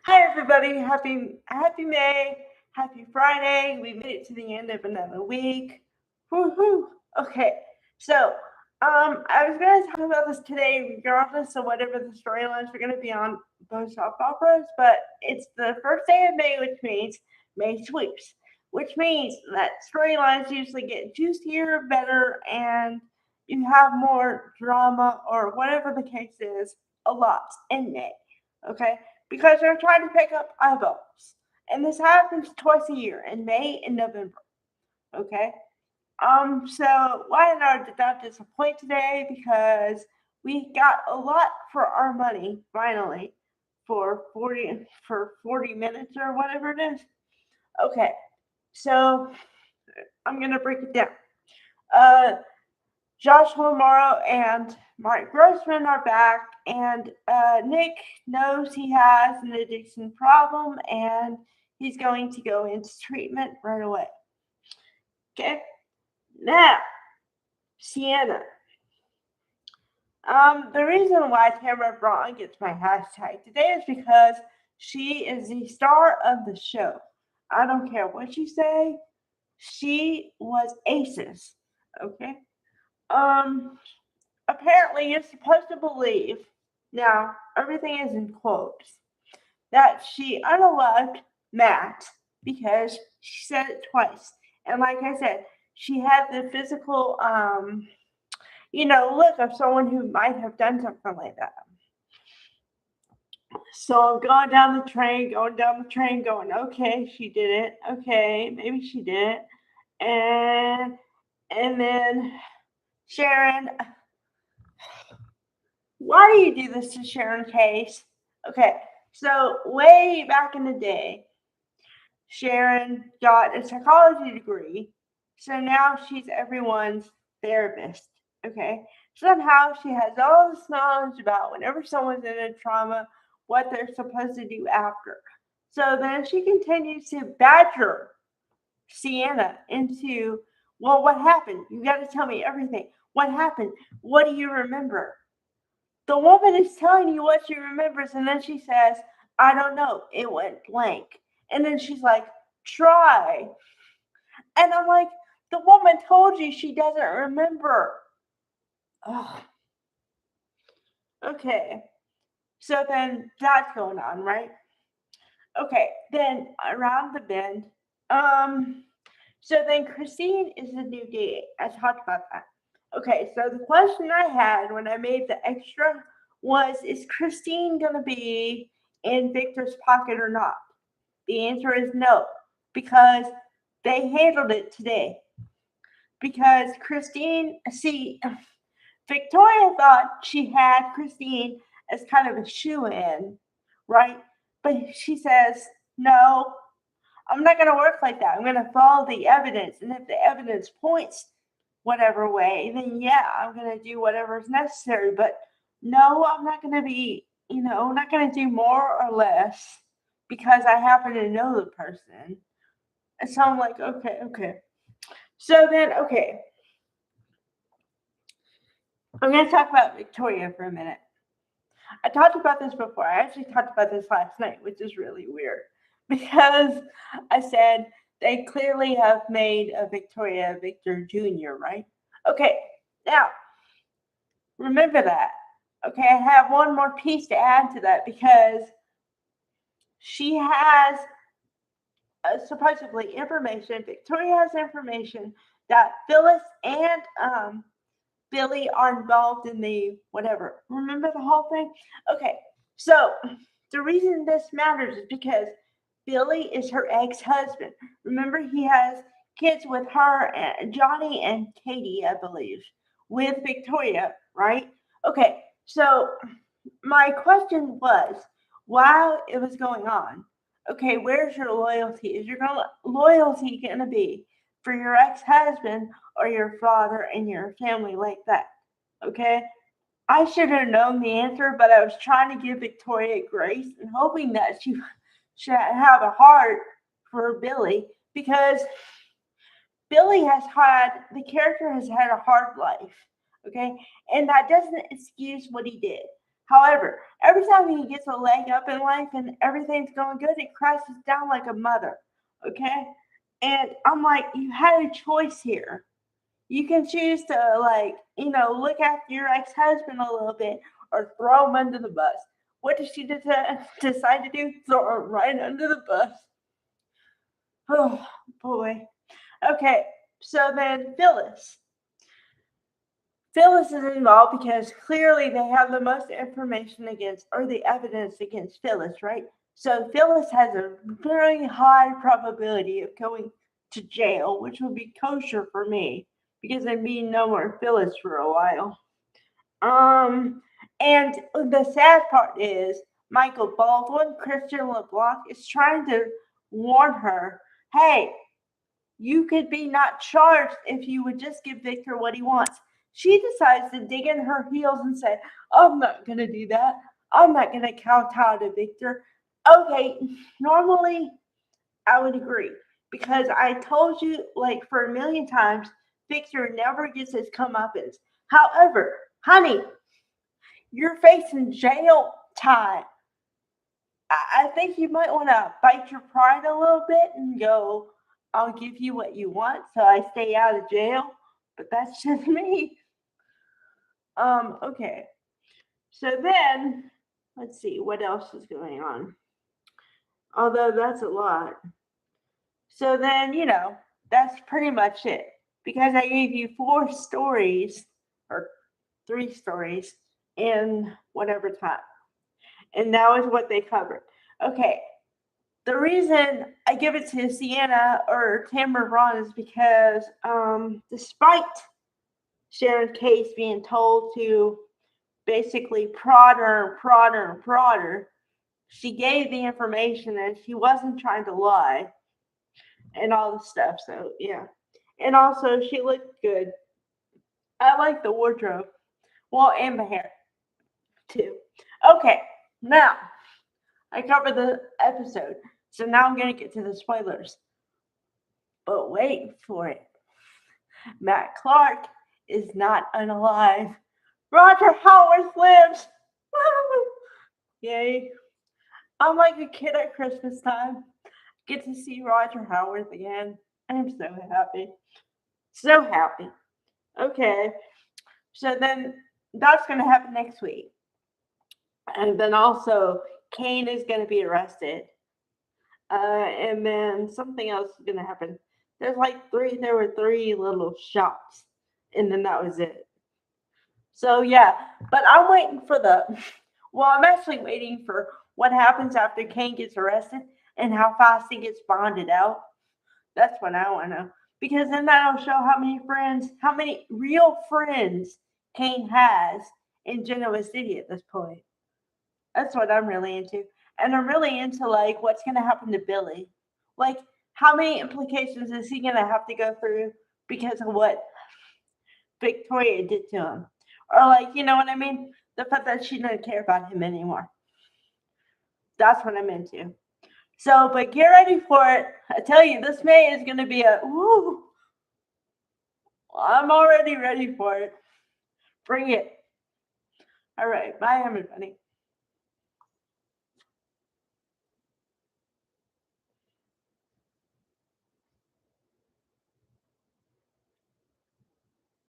Hi everybody, happy May, happy Friday. We made it to the end of another week. Woohoo! Okay, so I was gonna talk about this today, regardless of whatever the storylines are gonna be on both soap operas, but it's the first day of May, which means May sweeps, which means that storylines usually get juicier, better, and you have more drama or whatever the case is a lot in May. Okay, because they're trying to pick up eyeballs. And this happens twice a year, in May and November. Okay? So Y&R did not disappoint today because we got a lot for our money, finally, for 40 minutes or whatever it is. Okay, so I'm gonna break it down. Uh Joshua Morrow and Mark Grossman are back, and Nick knows he has an addiction problem, and he's going to go into treatment right away. Okay, now Sienna. The reason why Tamara Braun gets my hashtag today is because she is the star of the show. I don't care what you say. She was aces. Okay. Um, Apparently you're supposed to believe, now everything is in quotes, that she unalived Matt because she said it twice. And like I said, she had the physical, look of someone who might have done something like that. So I'm going down the train, going, okay, she did it. Okay, maybe she did it. And then Sharon, why do you do this to Sharon Case? Okay, so way back in the day, Sharon got a psychology degree, so now she's everyone's therapist. Okay, somehow she has all this knowledge about whenever someone's in a trauma, what they're supposed to do after. So then she continues to badger Sienna into, well, what happened? You got to tell me everything. What happened? What do you remember? The woman is telling you what she remembers, and then she says, I don't know, it went blank. And then she's like, try. And I'm like, the woman told you she doesn't remember. Ugh. Okay, so then that's going on, right? Okay, then around the bend, um, so then Christine is the new date. I talked about that. Okay, so the question I had when I made the extra was, is Christine going to be in Victor's pocket or not? The answer is no, because they handled it today. Because Christine, see, Victoria thought she had Christine as kind of a shoe in, right? But she says, no, I'm not going to work like that. I'm going to follow the evidence. And if the evidence points whatever way, then yeah, I'm going to do whatever's necessary. But no, I'm not going to be, I'm not going to do more or less because I happen to know the person. And so I'm like, okay. So then, okay, I'm going to talk about Victoria for a minute. I talked about this before. I actually talked about this last night, which is really weird because I said they clearly have made a Victoria Victor Jr., right? Okay, now remember that. Okay, I have one more piece to add to that because she has supposedly information, Victoria has information that Phyllis and Billy are involved in the whatever. Remember the whole thing? Okay, so the reason this matters is because Billy is her ex-husband. Remember, he has kids with her, and Johnny and Katie, I believe, with Victoria, right? Okay, so my question was, while it was going on, okay, where's your loyalty? Is your loyalty going to be for your ex-husband or your father and your family like that? Okay, I should have known the answer, but I was trying to give Victoria grace and hoping that she should have a heart for Billy because the character has had a hard life. Okay, and that doesn't excuse what he did. However, every time he gets a leg up in life and everything's going good, it crashes down like a mother. Okay? And I'm like, you had a choice here. You can choose to, like, look after your ex-husband a little bit or throw him under the bus. What did she decide to do? Throw him right under the bus. Oh, boy. Okay, so then Phyllis. Phyllis is involved because clearly they have the most information against, or the evidence against Phyllis, right? So Phyllis has a very high probability of going to jail, which would be kosher for me because I'd be no more Phyllis for a while. And the sad part is Michael Baldwin, Christian LeBlanc, is trying to warn her, hey, you could be not charged if you would just give Victor what he wants. She decides to dig in her heels and say, I'm not going to do that. I'm not going to kowtow to Victor. Okay, normally I would agree because I told you like for a million times, Victor never gets his comeuppance. However, honey, you're facing jail time. I think you might want to bite your pride a little bit and go, I'll give you what you want so I stay out of jail. But that's just me. Okay. So then, let's see, what else is going on? Although that's a lot. So then, that's pretty much it. Because I gave you 4 stories, or 3 stories, in whatever time. And that was what they covered. Okay. The reason I give it to Sienna or Tamara Braun is because despite Sharon Case being told to basically prod her, she gave the information and she wasn't trying to lie and all the stuff. So, yeah. And also, she looked good. I like the wardrobe. Well, and the hair, too. Okay, now I covered the episode. So now I'm going to get to the spoilers. But wait for it. Matt Clark is not unalive. Roger Howarth lives. Yay. I'm like a kid at Christmas time. Get to see Roger Howarth again. I'm so happy. So happy. Okay. So then that's going to happen next week. And then also, Kane is going to be arrested. And then something else is going to happen. There were 3 little shots. And then that was it. So, yeah. But I'm waiting for I'm actually waiting for what happens after Kane gets arrested and how fast he gets bonded out. That's what I want to know. Because then that'll show how many real friends Kane has in Genoa City at this point. That's what I'm really into. And I'm really into, like, what's going to happen to Billy. Like, how many implications is he going to have to go through because of what Victoria did to him? Or, like, you know what I mean? The fact that she doesn't care about him anymore. That's what I'm into. So, but get ready for it. I tell you, this May is going to be woo. I'm already ready for it. Bring it. All right. Bye, everybody.